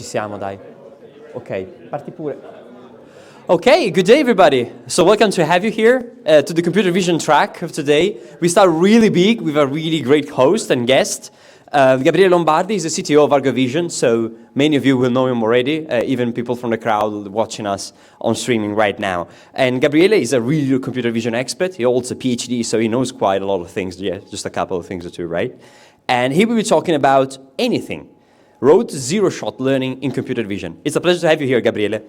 Ci siamo, dai. Ok, parti pure. Okay, good day everybody. So welcome to have you here to the computer vision track of today. We start really big with a really great host and guest. Gabriele Lombardi is the CTO of ARGO Vision, so many of you will know him already, even people from the crowd watching us on streaming right now. And Gabriele is a real computer vision expert. He holds a PhD, so he knows quite a lot of things, yeah, just a couple of things or two, right? And he will be talking about anything. Road to zero-shot learning in computer vision. It's a pleasure to have you here, Gabriele.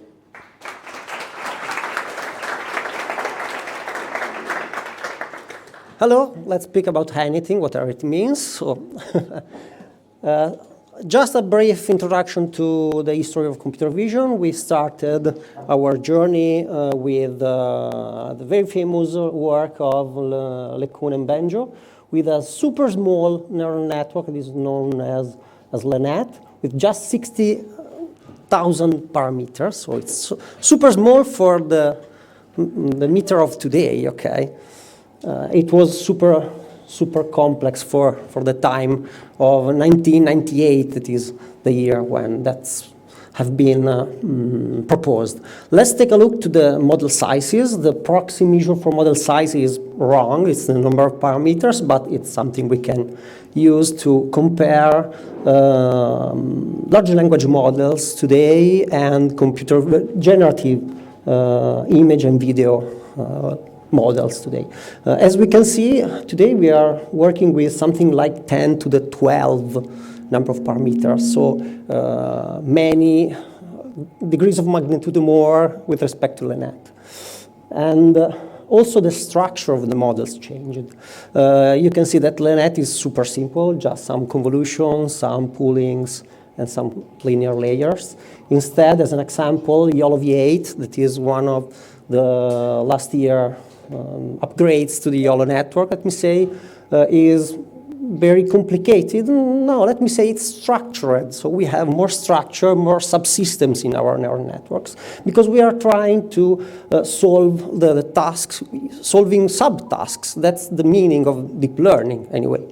Hello, let's speak about anything, whatever it means. So, just a brief introduction to the history of computer vision. We started our journey with the very famous work of LeCun and Benjo with a super small neural network that is known as LeNet with just 60,000 parameters. So it's super small for the meter of today, okay? It was super complex for the time of 1998, that is the year when that's have been proposed. Let's take a look to the model sizes. The proxy measure for model size is wrong. It's the number of parameters, but it's something we can use to compare large language models today and computer generative image and video models today. As we can see, today we are working with something like 10 to the 12 number of parameters, so many degrees of magnitude more with respect to LeNet. And also the structure of the models changed. You can see that LeNet is super simple, just some convolutions, some poolings, and some linear layers. Instead, as an example, YOLO V8, that is one of the last year upgrades to the YOLO network, let me say, is very complicated. No, let me say it's structured. So we have more structure, more subsystems in our neural networks, because we are trying to solve the tasks, solving subtasks. That's the meaning of deep learning, anyway.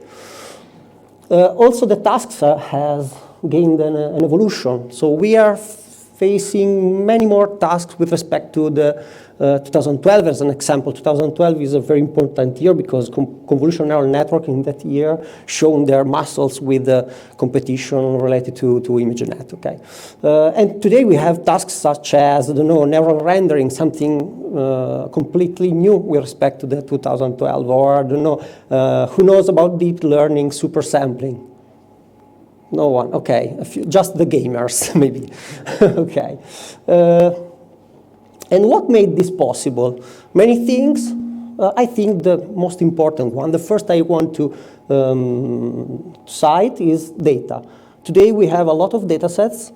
Also, the tasks has gained an evolution. So we are facing many more tasks with respect to the 2012 as an example. 2012 is a very important year because convolutional neural network in that year shown their muscles with the competition related to ImageNet, okay? And today we have tasks such as, I don't know, neural rendering, something completely new with respect to the 2012, or I don't know, who knows about deep learning super sampling? No one, okay, just the gamers, maybe, okay. And what made this possible? Many things. I think the most important one, the first I want to cite is data. Today we have a lot of data sets,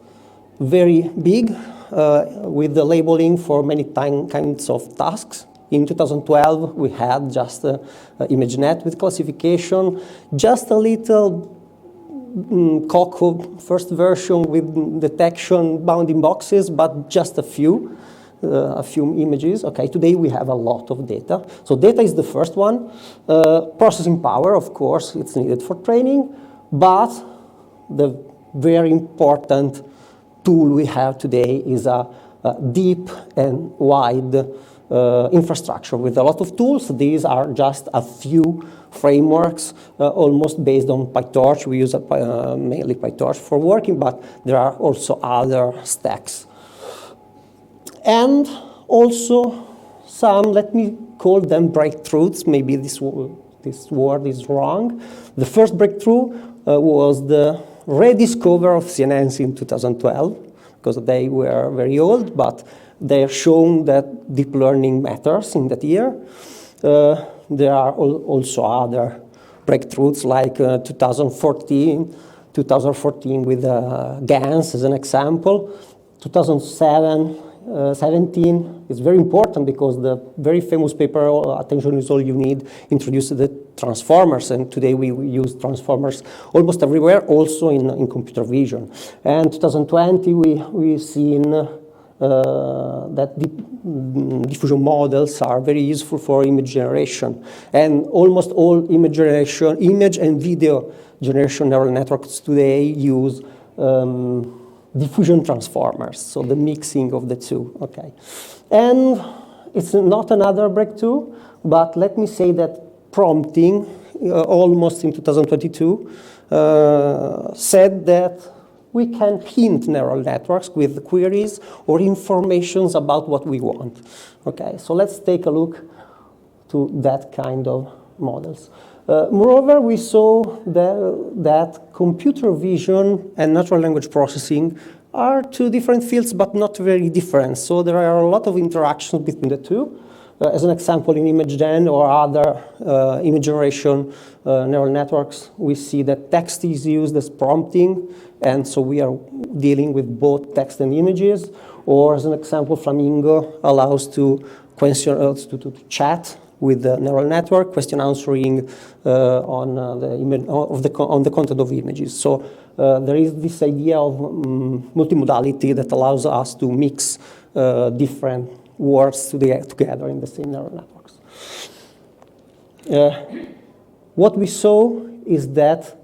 very big, with the labeling for many kinds of tasks. In 2012, we had just ImageNet with classification, just a little Coco first version with detection bounding boxes, but just a few images. Okay, today we have a lot of data. So data is the first one. Processing power, of course, it's needed for training, but the very important tool we have today is a deep and wide infrastructure with a lot of tools. These are just a few frameworks, almost based on PyTorch. We use mainly PyTorch for working, but there are also other stacks. And also some, let me call them breakthroughs. Maybe this word is wrong. The first breakthrough was the rediscovery of CNNs in 2012, because they were very old, but they are shown that deep learning matters in that year. There are also other breakthroughs like 2014 with GANs as an example. 2017 is very important because the very famous paper, Attention is All You Need, introduced the transformers, and today we use transformers almost everywhere, also in computer vision. And 2020 we've seen that diffusion models are very useful for image generation, and almost all image and video generation neural networks today use diffusion transformers, so the mixing of the two, okay. And it's not another breakthrough, but let me say that prompting, almost in 2022, said that we can hint neural networks with queries or informations about what we want. Okay, so let's take a look to that kind of models. Moreover, we saw that computer vision and natural language processing are two different fields, but not very different. So there are a lot of interactions between the two. As an example, in image gen or other image generation neural networks, we see that text is used as prompting, and so we are dealing with both text and images. Or as an example, Flamingo allows to chat with the neural network, question answering on the content of images. So there is this idea of multimodality that allows us to mix different words together in the same neural networks. What we saw is that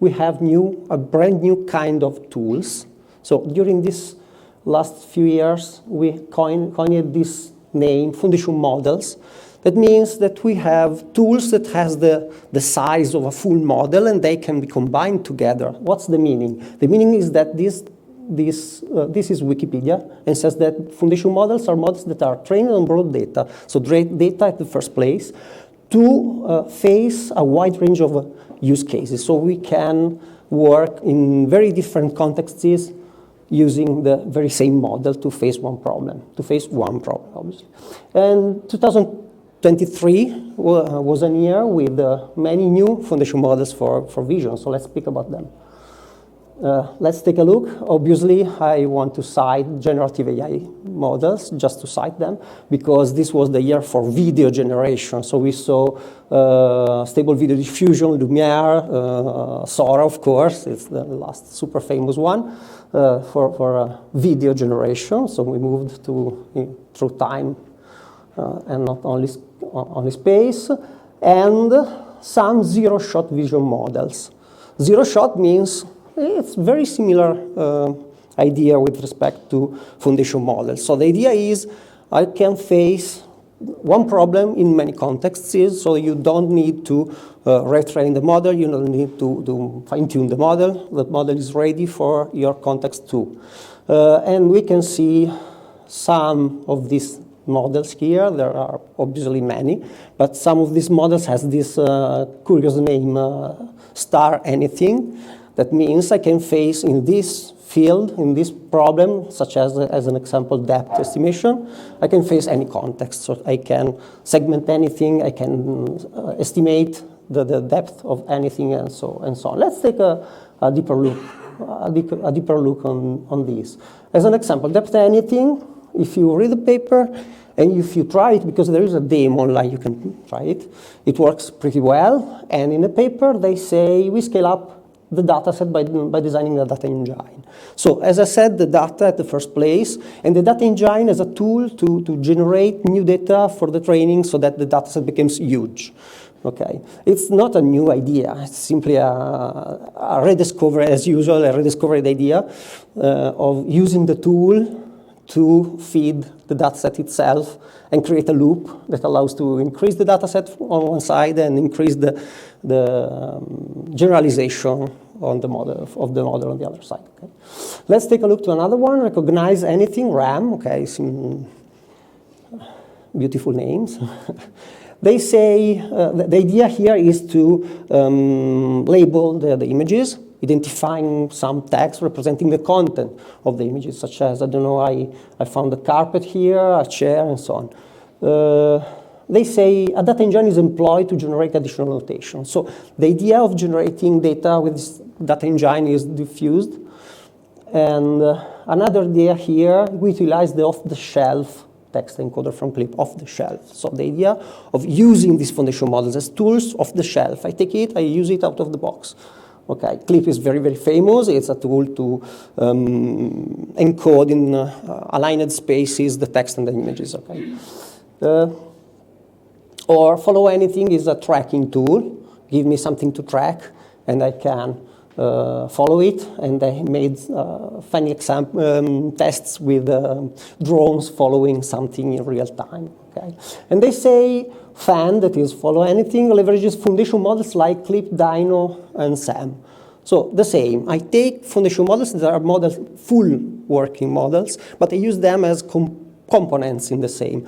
we have a brand new kind of tools. So during these last few years, we coined this name, foundation models. That means that we have tools that has the size of a full model and they can be combined together. What's the meaning? The meaning is that this is Wikipedia and says that foundation models are models that are trained on broad data, so data at the first place, to face a wide range of use cases. So we can work in very different contexts using the very same model to face one problem, obviously. And 2023 was a year with many new foundation models for vision, so let's speak about them. Let's take a look. Obviously, I want to cite generative AI models, just to cite them, because this was the year for video generation. So we saw Stable Video Diffusion, Lumiere, Sora, of course, it's the last super famous one for video generation. So we moved through time and not only space, and some zero-shot vision models. Zero-shot means it's very similar idea with respect to foundation models. So the idea is I can face one problem in many contexts, so you don't need to retrain the model, you don't need to fine-tune the model. The model is ready for your context too. And we can see some of these models here. There are obviously many, but some of these models has this curious name, star anything. That means I can face in this field, in this problem, such as an example, depth estimation, I can face any context. So I can segment anything, I can estimate the depth of anything, and so on. Let's take a deeper look on this. As an example, depth anything, if you read the paper, and if you try it, because there is a demo online, you can try it, it works pretty well. And in the paper, they say we scale up the data set by designing the data engine. So as I said, the data at the first place, and the data engine is a tool to generate new data for the training so that the data set becomes huge. Okay, it's not a new idea. It's simply a rediscovery, as usual, a rediscovered idea of using the tool to feed the dataset itself and create a loop that allows to increase the dataset on one side and increase the generalization on the model on the other side. Okay. Let's take a look to another one. Recognize anything, RAM. Okay, some beautiful names. They say the idea here is to label the images, identifying some text representing the content of the images, such as, I don't know, I found a carpet here, a chair, and so on. They say a data engine is employed to generate additional notation. So the idea of generating data with this data engine is diffused. And another idea here, we utilize the off-the-shelf text encoder from Clip, off-the-shelf. So the idea of using these foundation models as tools off-the-shelf. I take it, I use it out of the box. Okay, Clip is very, very famous. It's a tool to encode in aligned spaces the text and the images. Okay, or Follow Anything is a tracking tool. Give me something to track, and I can follow it, and they made funny tests with drones following something in real time. Okay? And they say FAN, that is follow anything, leverages foundation models like Clip, Dino, and SAM. So the same. I take foundation models that are models, full working models, but I use them as components in the same.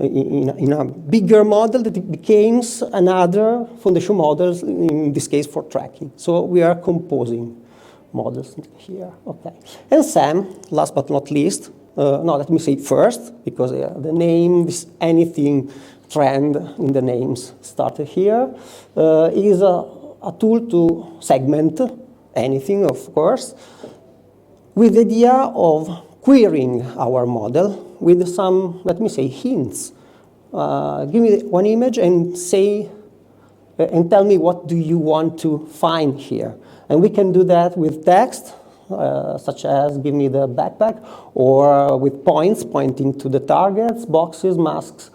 In a bigger model that it becomes another foundation model, in this case for tracking. So we are composing models here. Okay. And SAM, last but not least, no, let me say first, because the name, this anything trend in the names started here, is a tool to segment anything, of course, with the idea of querying our model with some, let me say, hints. Give me one image and say, and tell me what do you want to find here. And we can do that with text, such as give me the backpack, or with points pointing to the targets, boxes, masks.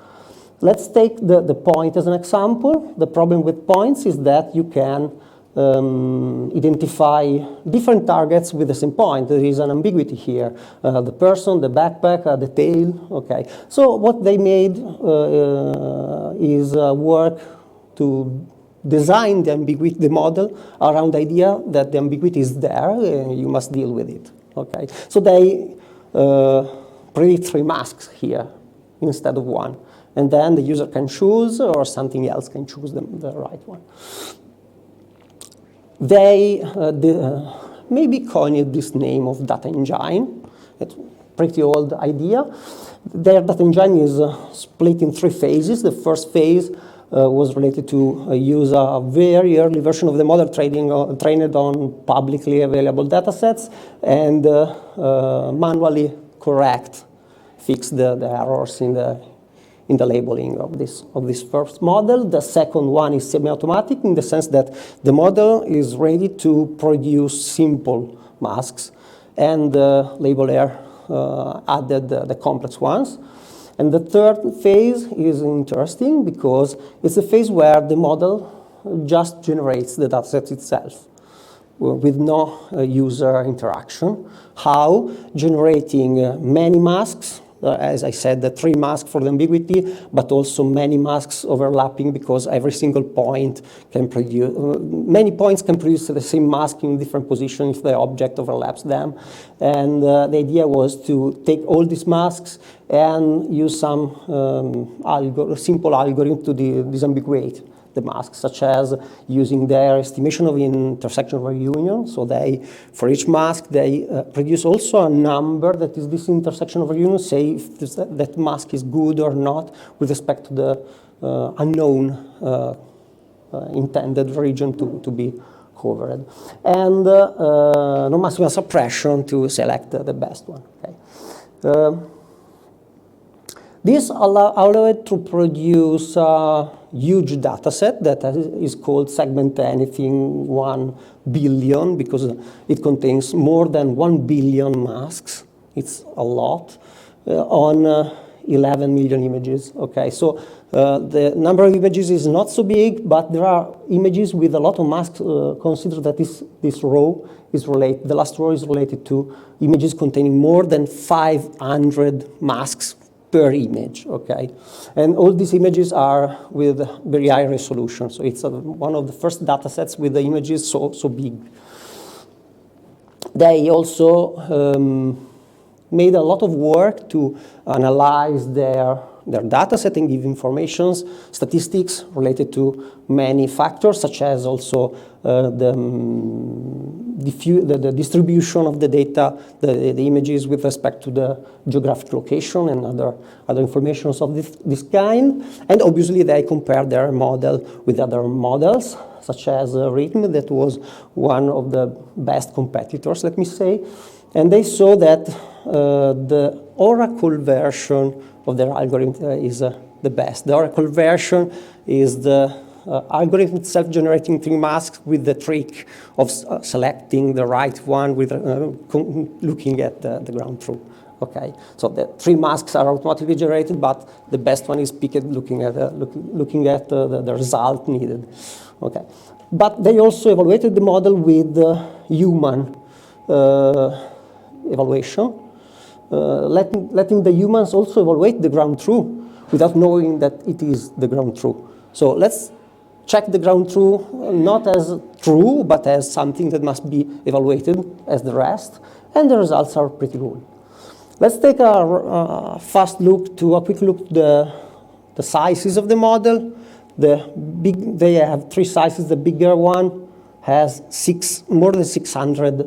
Let's take the point as an example. The problem with points is that you can identify different targets with the same point. There is an ambiguity here. The person, the backpack, the tail. Okay. So what they made is work to design the ambiguity, the model around the idea that the ambiguity is there and you must deal with it. Okay. So they predict 3 masks here instead of 1. And then the user can choose, or something else can choose the right one. They maybe coined this name of data engine. It's a pretty old idea. Their data engine is split in 3 phases. The first phase was related to use a very early version of the model trained on publicly available data sets and manually fix the errors in the labeling of this first model. The second one is semi-automatic in the sense that the model is ready to produce simple masks, and the labeler added the complex ones. And the third phase is interesting because it's a phase where the model just generates the dataset itself with no user interaction. How? Generating many masks. As I said, the 3 masks for the ambiguity, but also many masks overlapping because every single point can produce, many points can produce the same mask in different positions if the object overlaps them. And the idea was to take all these masks and use some simple algorithm to disambiguate the masks, such as using their estimation of intersection reunion. So for each mask, they produce also a number that is this intersection of reunion, say if that mask is good or not with respect to the unknown intended region to be covered. And non-maximal suppression to select the best one. Okay. This allowed to produce a huge data set that is called segment anything 1 billion because it contains more than 1 billion masks. It's a lot on 11 million images. Okay, so the number of images is not so big, but there are images with a lot of masks. Consider that this row is related. The last row is related to images containing more than 500 masks per image, okay? And all these images are with very high resolution, so it's one of the first data sets with the images so big. They also made a lot of work to analyze their data set and give informations, statistics related to many factors, such as also the distribution of the data, the images with respect to the geographic location and other information of this kind. And obviously they compared their model with other models, such as Rhythm, that was one of the best competitors, let me say. And they saw that the Oracle version of their algorithm is the best. The Oracle version is the algorithm self-generating 3 masks with the trick of selecting the right one with looking at the ground truth. Okay, so the 3 masks are automatically generated, but the best one is picked looking at the result needed. Okay, But they also evaluated the model with human evaluation, letting the humans also evaluate the ground truth without knowing that it is the ground truth. So let's check the ground truth not as true, but as something that must be evaluated as the rest, and the results are pretty good. Let's take a quick look to the sizes of the model. They have three sizes. The bigger one has more than 600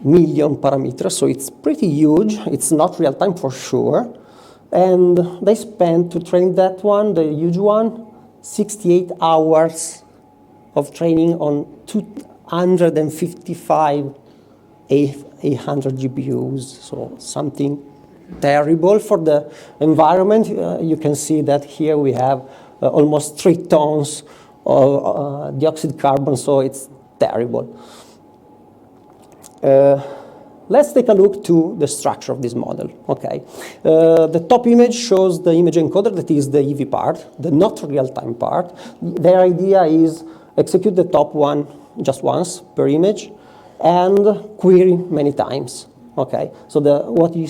million parameters, so it's pretty huge. It's not real time for sure. And they spent to train that one, the huge one, 68 hours of training on 255 800 GPUs, so something terrible for the environment. You can see that here we have almost 3 tons of dioxide carbon, so it's terrible. Let's take a look to the structure of this model. Okay, the top image shows the image encoder, that is the EV part, the not real-time part. Their idea is execute the top one just once per image and query many times. Okay, so what we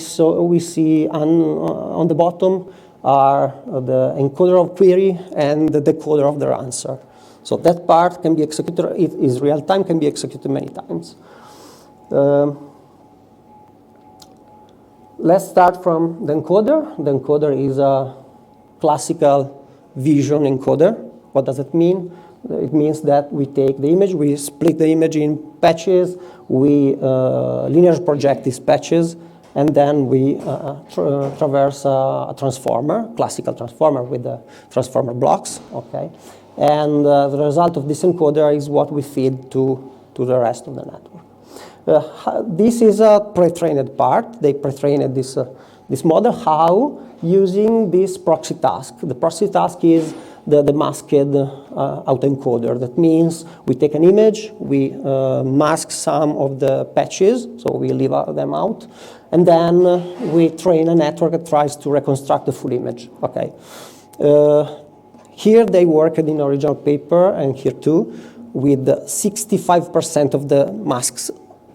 see on the bottom are the encoder of query and the decoder of their answer. So that part can be executed, it is real time, can be executed many times. Let's start from the encoder. The encoder is a classical vision encoder. What does it mean? It means that we take the image, we split the image in patches, we linear project these patches, and then we traverse a transformer, classical transformer with the transformer blocks, okay? And the result of this encoder is what we feed to the rest of the network. This is a pre-trained part. They pre-trained this model. How? Using this proxy task. The proxy task is the masked autoencoder. That means we take an image, we mask some of the patches, so we leave them out, and then we train a network that tries to reconstruct the full image. Okay. Here they worked in original paper, and here too, with 65% of the masks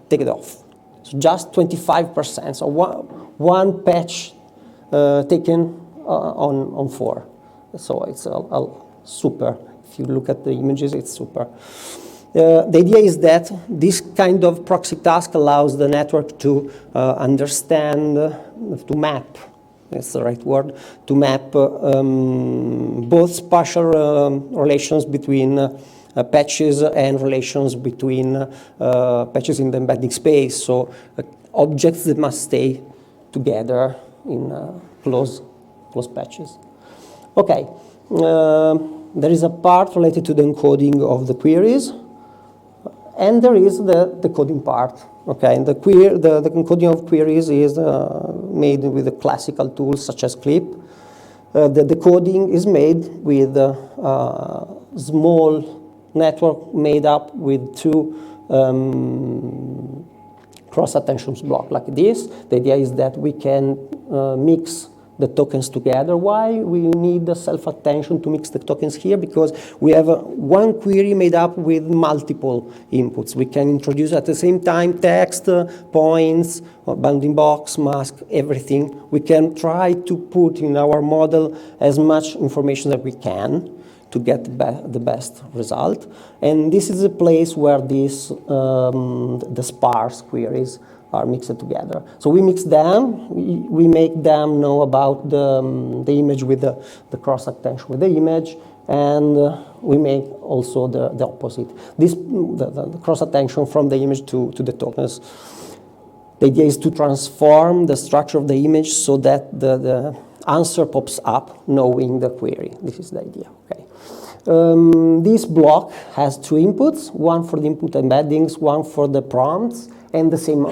taken off. So just 25%. So one patch taken on 4. So it's super. If you look at the images, it's super. The idea is that this kind of proxy task allows the network to understand, to map, that's the right word, to map both spatial relations between patches and relations between patches in the embedding space. So objects that must stay together in close patches. Okay, there is a part related to the encoding of the queries, and there is the coding part. Okay, and the encoding of queries is made with the classical tools such as Clip. The decoding is made with a small network made up with 2 cross-attention blocks like this. The idea is that we can mix the tokens together. Why we need the self-attention to mix the tokens here? Because we have one query made up with multiple inputs. We can introduce at the same time text, points, bounding box, mask, everything. We can try to put in our model as much information that we can to get the best result. And this is a place where the sparse queries are mixed together. So we mix them, we make them know about the image with the cross-attention with the image, and we make also the opposite. The cross-attention from the image to the tokens. The idea is to transform the structure of the image so that the answer pops up knowing the query. This is the idea, okay. This block has 2 inputs, one for the input embeddings, one for the prompts, and the same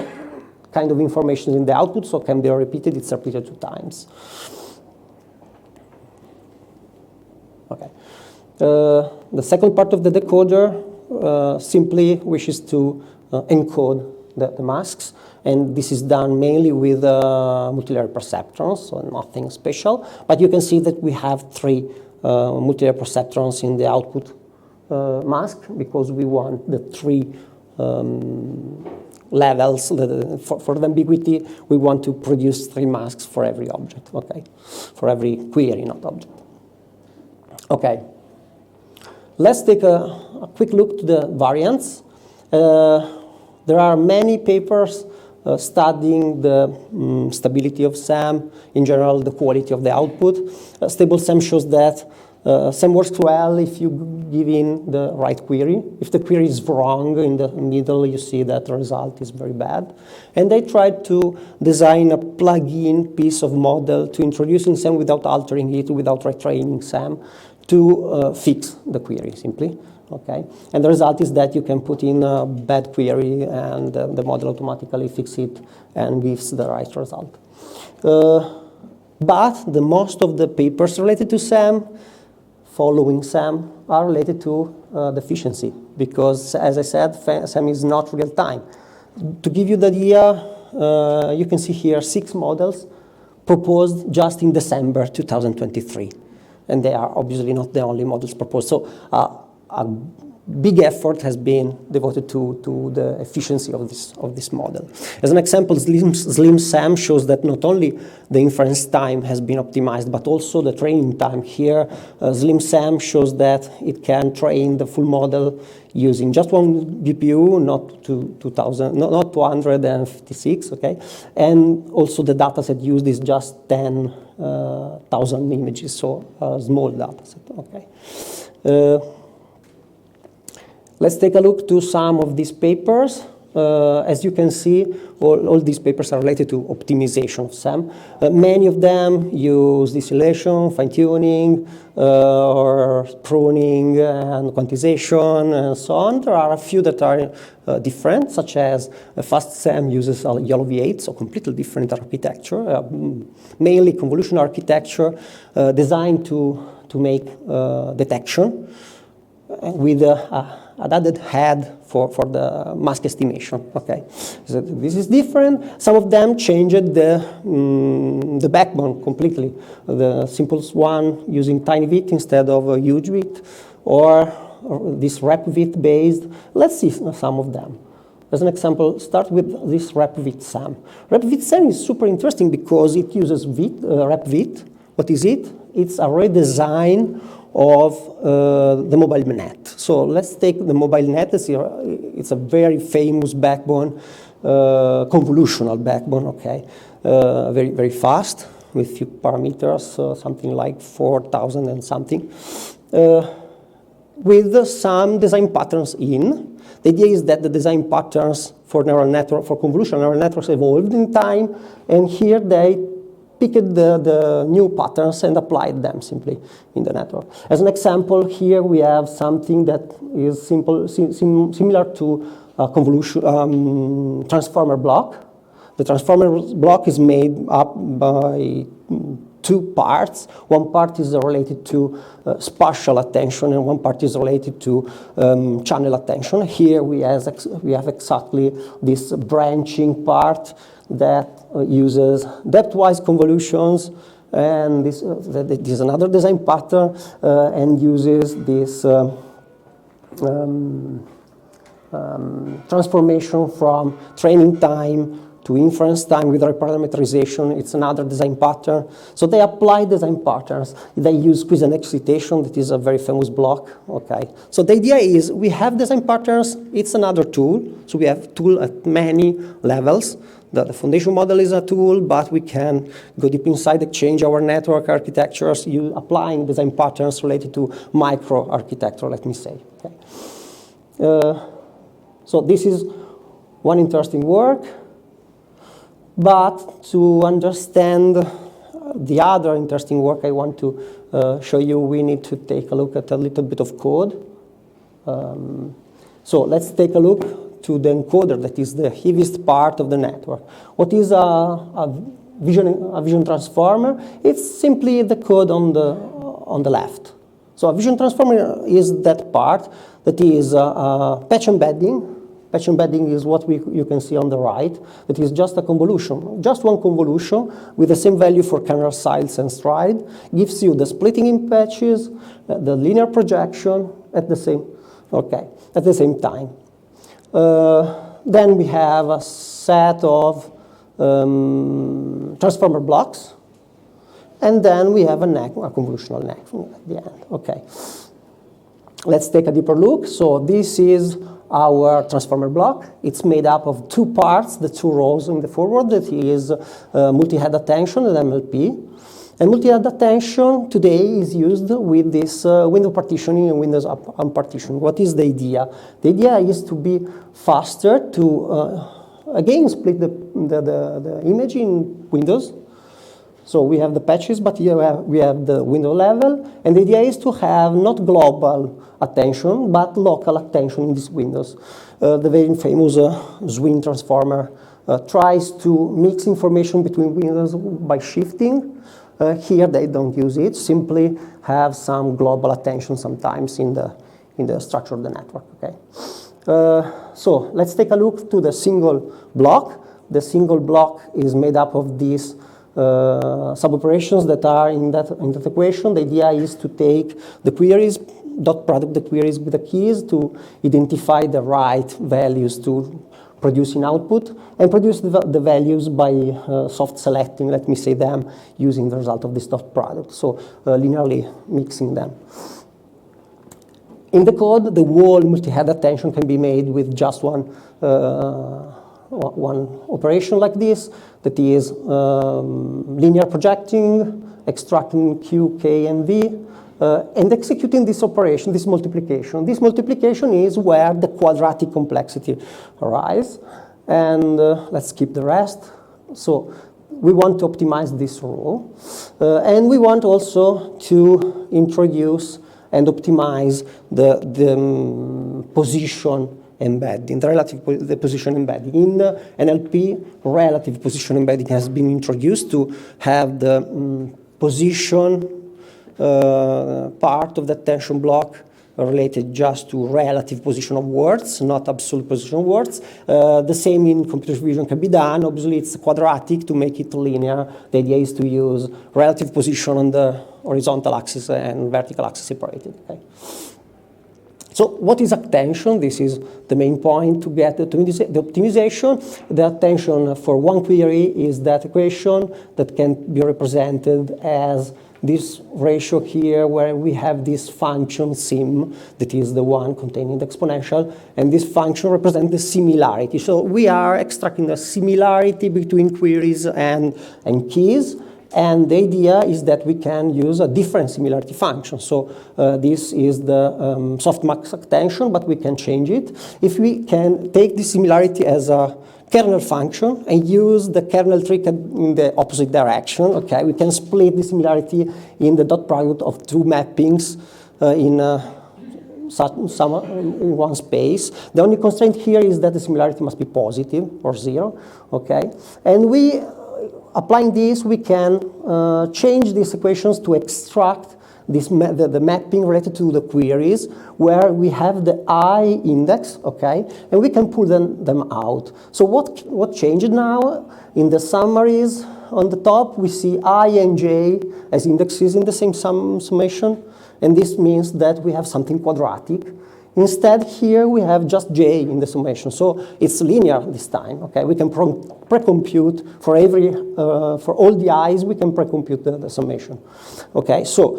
kind of information in the output, so can be repeated. It's repeated 2 times. Okay. The second part of the decoder simply wishes to encode the masks, and this is done mainly with multilayer perceptrons, so nothing special. But you can see that we have 3 multilayer perceptrons in the output mask because we want the three levels. For the ambiguity, we want to produce three masks for every object, okay? For every query, not object. Okay. Let's take a quick look to the variants. There are many papers studying the stability of SAM, in general, the quality of the output. Stable SAM shows that SAM works well if you give in the right query. If the query is wrong in the middle, you see that the result is very bad. And they tried to design a plug-in piece of model to introduce in SAM without altering it, without retraining SAM, to fix the query simply. Okay, and the result is that you can put in a bad query and the model automatically fixes it and gives the right result. But the most of the papers related to SAM, following SAM, are related to the efficiency because, as I said, SAM is not real time. To give you the idea, you can see here 6 models proposed just in December 2023. And they are obviously not the only models proposed. So a big effort has been devoted to the efficiency of this model. As an example, Slim SAM shows that not only the inference time has been optimized, but also the training time. Here, Slim SAM shows that it can train the full model using just one GPU, not 256, okay? And also the dataset used is just 10,000 images, so a small dataset, okay? Let's take a look to some of these papers. As you can see, all these papers are related to optimization of SAM. Many of them use distillation, fine-tuning, or pruning and quantization, and so on. There are a few that are different, such as fast SAM uses YOLO V8, so completely different architecture, mainly convolutional architecture designed to make detection with an added head for the mask estimation. Okay, so this is different. Some of them changed the backbone completely. The simplest one using tiny bit instead of a huge bit, or this rep bit based. Let's see some of them. As an example, start with this rep bit SAM. Rep bit SAM is super interesting because it uses rep bit. What is it? It's a redesign of the mobile net. So let's take the mobile net. It's a very famous backbone, convolutional backbone, okay? Very, very fast with few parameters, something like 4,000 and something, with some design patterns in. The idea is that the design patterns for neural network, for convolutional neural networks evolved in time, and here they picked the new patterns and applied them simply in the network. As an example, here we have something that is similar to a convolution transformer block. The transformer block is made up by 2 parts. One part is related to spatial attention, and one part is related to channel attention. Here we have exactly this branching part that uses depthwise convolutions, and this is another design pattern, and uses this transformation from training time to inference time with reparameterization. It's another design pattern. So they apply design patterns. They use squeeze and excitation. That is a very famous block. Okay. So the idea is we have design patterns. It's another tool. So we have tool at many levels. The foundation model is a tool, but we can go deep inside and change our network architectures, applying design patterns related to microarchitecture, let me say. Okay. So this is one interesting work. But to understand the other interesting work I want to show you, we need to take a look at a little bit of code. So let's take a look to the encoder, that is the heaviest part of the network. What is a vision transformer? It's simply the code on the left. So a vision transformer is that part that is patch embedding. Patch embedding is what you can see on the right. It is just a convolution, just one convolution with the same value for kernel size and stride. Gives you the splitting in patches, the linear projection at the same okay, at the same time. Then we have a set of transformer blocks, and then we have a convolutional network at the end. Okay. Let's take a deeper look. So this is our transformer block. It's made up of two parts, the two rows in the forward. That is multi-head attention and MLP. And multi-head attention today is used with this window partitioning and Windows unpartitioning. What is the idea? The idea is to be faster to, again, split the image in windows. So we have the patches, but here we have the window level. And the idea is to have not global attention, but local attention in these windows. The very famous swing transformer tries to mix information between windows by shifting. Here they don't use it, simply have some global attention sometimes in the structure of the network. Okay. So let's take a look to the single block. The single block is made up of these sub-operations that are in that equation. The idea is to take the queries, dot product the queries with the keys to identify the right values to produce in output, and produce the values by soft selecting, let me say them, using the result of this dot product, so linearly mixing them. In the code, the whole multi-head attention can be made with just one operation like this, that is linear projecting, extracting Q, K, and V, and executing this operation, this multiplication. This multiplication is where the quadratic complexity arises. And let's skip the rest. So we want to optimize this row. And we want also to introduce and optimize the position embedding, the position embedding. In NLP, relative position embedding has been introduced to have the position part of the attention block related just to relative position of words, not absolute position of words. The same in computer vision can be done. Obviously, it's quadratic to make it linear. The idea is to use relative position on the horizontal axis and vertical axis separated. Okay. So what is attention? This is the main point to get the optimization. The attention for one query is that equation that can be represented as this ratio here, where we have this function sim, that is the one containing the exponential, and this function represents the similarity. So we are extracting the similarity between queries and keys, and the idea is that we can use a different similarity function. So this is the softmax attention, but we can change it. If we can take this similarity as a kernel function and use the kernel trick in the opposite direction, okay, we can split the similarity in the dot product of two mappings in one space. The only constraint here is that the similarity must be positive or zero, okay? And applying this, we can change these equations to extract the mapping related to the queries, where we have the I index, okay, and we can pull them out. So what changed now? In the summaries on the top, we see I and J as indexes in the same summation, and this means that we have something quadratic. Instead, here we have just J in the summation, so it's linear this time. Okay, we can pre-compute for all the i's. We can pre-compute the summation. Okay, so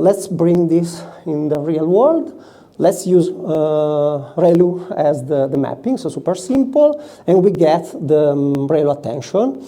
let's bring this in the real world. Let's use ReLU as the mapping, so super simple, and we get the ReLU attention.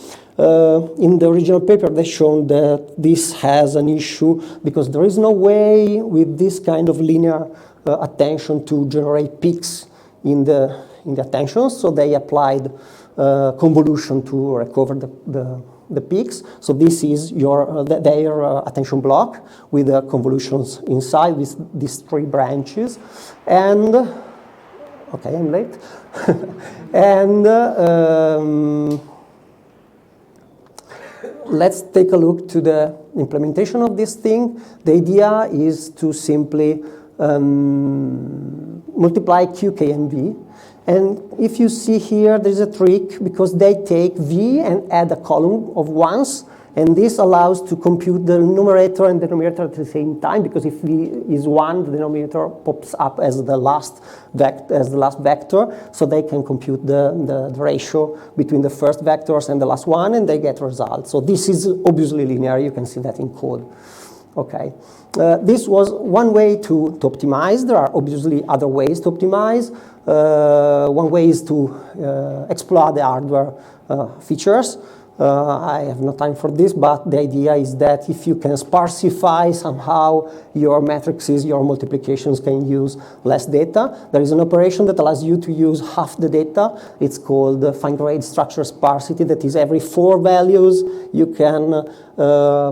In the original paper, they shown that this has an issue because there is no way with this kind of linear attention to generate peaks in the attention, so they applied convolution to recover the peaks. So this is their attention block with the convolutions inside with these three branches. And okay, I'm late. And let's take a look to the implementation of this thing. The idea is to simply multiply Q, K, and V. And if you see here, there's a trick because they take V and add a column of ones, And this allows to compute the numerator and denominator at the same time, because if v is 1, the denominator pops up as the last vector, so they can compute the ratio between the first vectors and the last one, and they get results. So this is obviously linear. You can see that in code. Okay. This was one way to optimize. There are obviously other ways to optimize. One way is to explore the hardware features. I have no time for this, but the idea is that if you can sparsify somehow your matrices, your multiplications can use less data. There is an operation that allows you to use half the data. It's called fine-grained structure sparsity. That is, every 4 values you can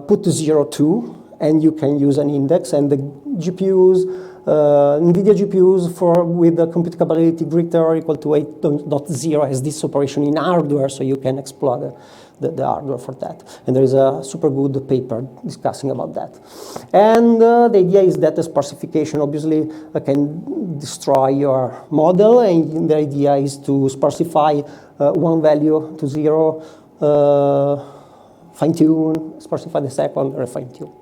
put 0 to, and you can use an index. And the GPUs, NVIDIA GPUs with the compute capability greater or equal to 8.0 has this operation in hardware, so you can explore the hardware for that. And there is a super good paper discussing about that. And the idea is that the sparsification obviously can destroy your model, and the idea is to sparsify one value to 0, fine-tune, sparsify the second, or fine-tune.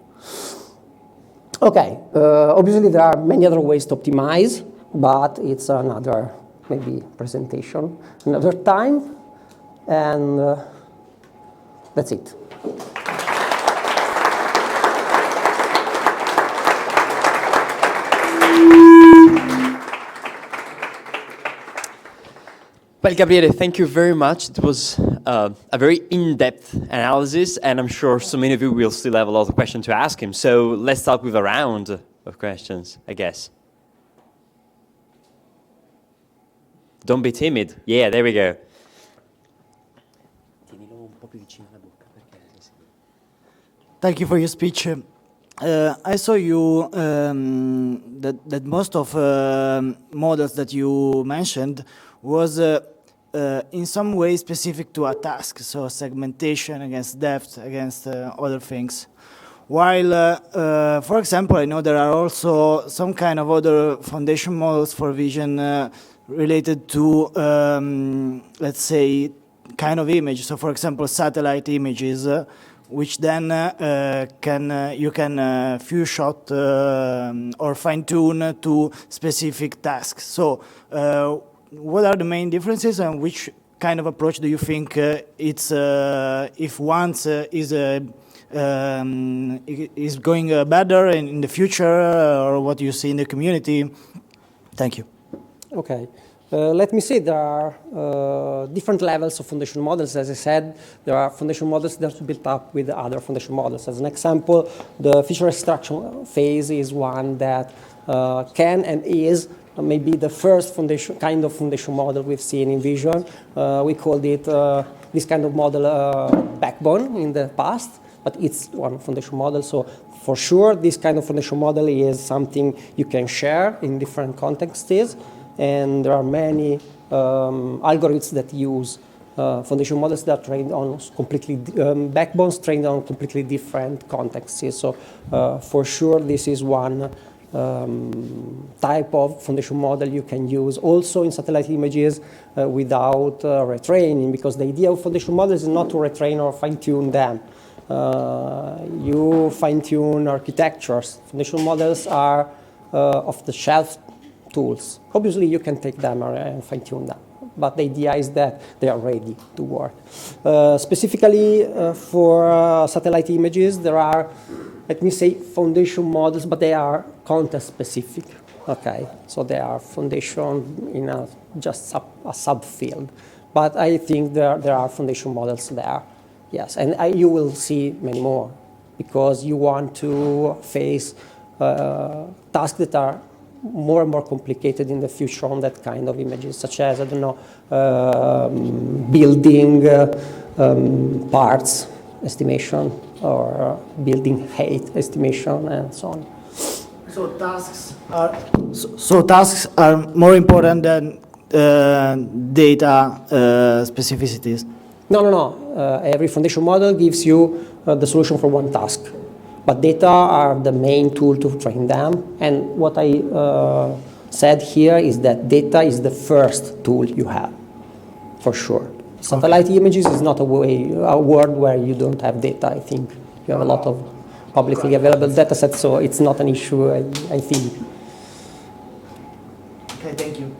Okay, obviously there are many other ways to optimize, but it's another maybe presentation, another time, and that's it. Well, Gabriele, thank you very much. It was a very in-depth analysis, and I'm sure so many of you will still have a lot of questions to ask him. So let's start with a round of questions, I guess. Don't be timid. Yeah, there we go. Thank you for your speech. I saw you that most of models that you mentioned was in some way specific to a task, so segmentation against depth, against other things. While, for example, I know there are also some kind of other foundation models for vision related to, let's say, kind of image. So, for example, satellite images, which then you can few shot or fine tune to specific tasks. So, what are the main differences, and which kind of approach do you think it's if once is going better in the future, or what you see in the community? Thank you. Okay. Let me say there are different levels of foundation models. As I said, there are foundation models that are built up with other foundation models. As an example, the feature extraction phase is one that can and is maybe the first kind of foundation model we've seen in vision. We called it this kind of model backbone in the past, but it's one foundation model. So for sure, this kind of foundation model is something you can share in different contexts. And there are many algorithms that use foundation models that are trained on completely backbones trained on completely different contexts. So for sure, this is one type of foundation model you can use also in satellite images without retraining, because the idea of foundation models is not to retrain or fine-tune them. You fine-tune architectures. Foundation models are off-the-shelf tools. Obviously, you can take them and fine-tune them, but the idea is that they are ready to work. Specifically for satellite images, there are, let me say, foundation models, but they are context-specific. Okay, so they are foundation in just a subfield. But I think there are foundation models there. Yes, and you will see many more, because you want to face tasks that are more and more complicated in the future on that kind of images, such as, I don't know, building parts estimation or building height estimation and so on. So tasks are more important than data specificities? No. Every foundation model gives you the solution for one task. But data are the main tool to train them. And what I said here is that data is the first tool you have, for sure. Satellite images is not a world where you don't have data, I think. You have a lot of publicly available data sets, so it's not an issue, I think. Okay, thank you.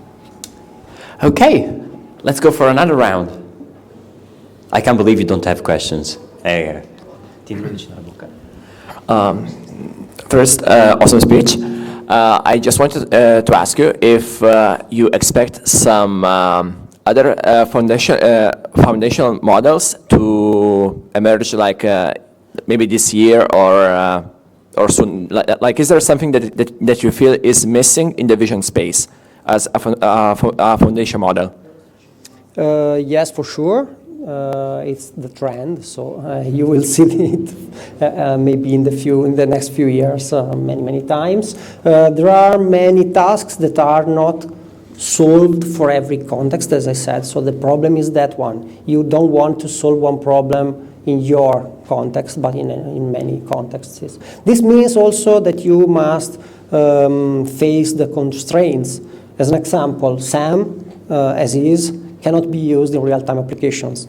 Okay, let's go for another round. I can't believe you don't have questions. First, awesome speech. I just wanted to ask you if you expect some other foundational models to emerge, like maybe this year or soon. Like, is there something that you feel is missing in the vision space as a foundation model? Yes, for sure. It's the trend, so you will see it maybe in the next few years many times. There are many tasks that are not solved for every context, as I said. So the problem is that one. You don't want to solve one problem in your context, but in many contexts. This means also that you must face the constraints. As an example, SAM, as is, cannot be used in real-time applications.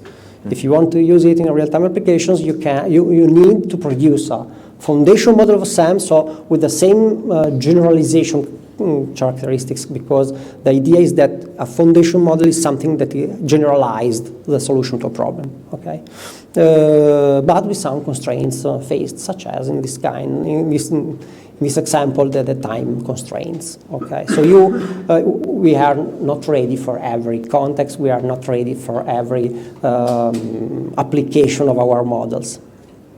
If you want to use it in real-time applications, you need to produce a foundation model of SAM, so with the same generalization characteristics, because the idea is that a foundation model is something that generalized the solution to a problem. Okay, but with some constraints faced, such as in this example, the time constraints. Okay, so we are not ready for every context. We are not ready for every application of our models.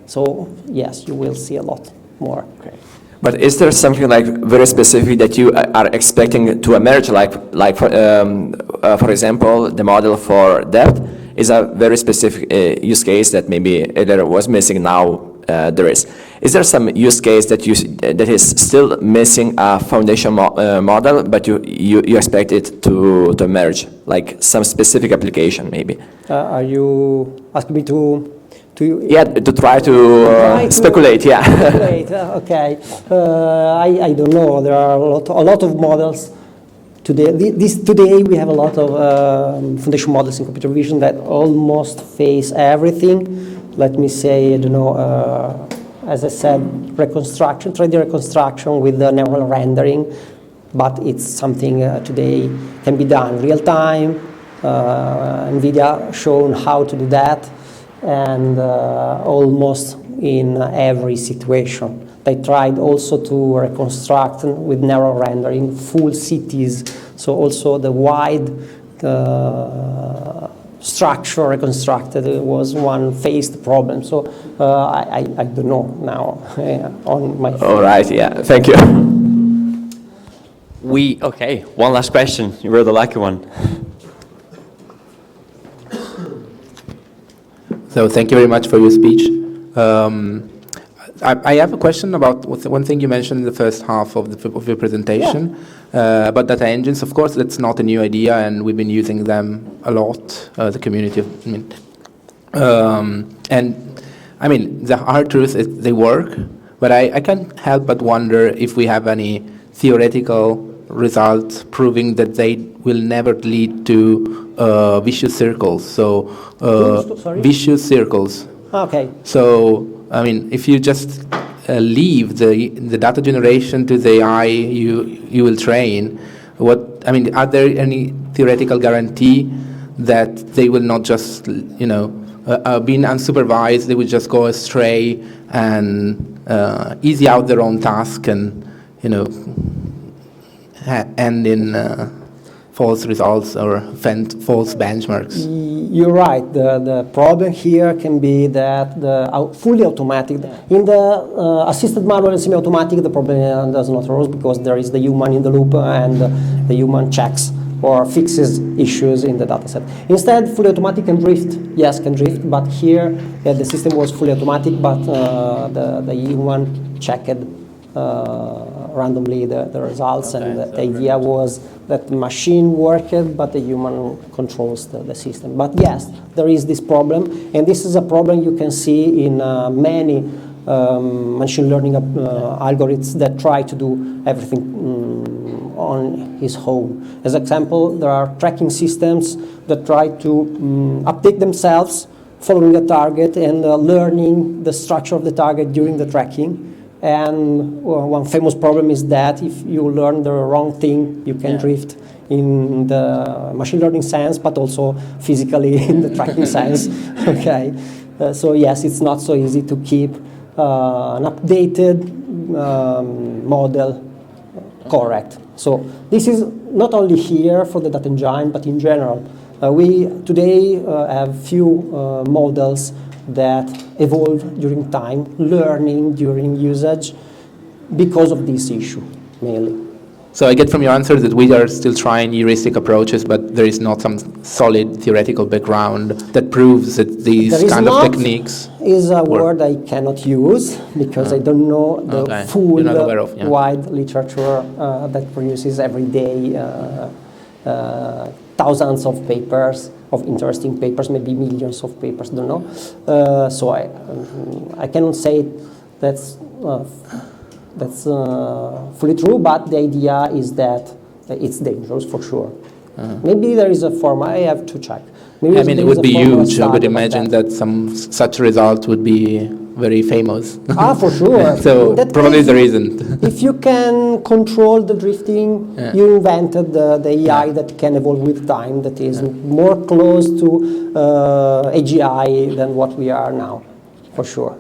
So yes, you will see a lot more. Okay. But is there something like very specific that you are expecting to emerge? Like for example, the model for depth is a very specific use case that maybe there was missing. Now there is. Is there some use case that is still missing a foundation model, but you expect it to emerge, like some specific application maybe? Are you asking me to try to speculate, yeah. Speculate, okay. I don't know. There are a lot of models today. Today we have a lot of foundation models in computer vision that almost face everything. Let me say, I don't know, as I said, 3D reconstruction with the neural rendering, but it's something today can be done real time. NVIDIA shown how to do that, and almost in every situation. They tried also to reconstruct with neural rendering full cities, so also the wide structure reconstructed was one faced problem. So I don't know now on my. All right, yeah, thank you. Okay, one last question. You were the lucky one. So thank you very much for your speech. I have a question about one thing you mentioned in the first half of your presentation, about data engines. Of course, that's not a new idea, and we've been using them a lot, the community. And I mean, the hard truth is they work, but I can't help but wonder if we have any theoretical results proving that they will never lead to vicious circles. So vicious circles. Okay. So I mean, if you just leave the data generation to the AI you will train, are there any theoretical guarantee that they will not just, being unsupervised, they will just go astray and easy out their own task and, end in false results or false benchmarks? You're right. The problem here can be that the fully automatic, in the assisted manual and semi-automatic, the problem does not arise because there is the human in the loop and the human checks or fixes issues in the dataset. Instead, fully automatic can drift. Yes, can drift, but here the system was fully automatic, but the human checked randomly the results, and the idea was that the machine worked, but the human controls the system. But yes, there is this problem, and this is a problem you can see in many machine learning algorithms that try to do everything on his own. As example, there are tracking systems that try to update themselves following a target and learning the structure of the target during the tracking. And one famous problem is that if you learn the wrong thing, you can drift in the machine learning sense, but also physically in the tracking sense. Okay, so yes, it's not so easy to keep an updated model correct. So this is not only here for the data engine, but in general. We today have few models that evolve during time, learning during usage, because of this issue, mainly. So I get from your answer that we are still trying heuristic approaches, but there is not some solid theoretical background that proves that these kind of techniques is a word I cannot use because I don't know the full wide literature that produces every day thousands of papers, of interesting papers, maybe millions of papers, don't know. So I cannot say that's fully true, but the idea is that it's dangerous for sure. Maybe there is a form, I have to check. Maybe I mean, it would be huge. I would imagine that some such result would be very famous. For sure. So probably there isn't. If you can control the drifting, you invented the AI that can evolve with time, that is more close to AGI than what we are now, for sure.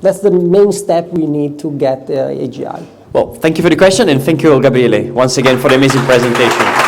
That's the main step we need to get AGI. Well, thank you for the question, and thank you, Gabriele, once again for the amazing presentation.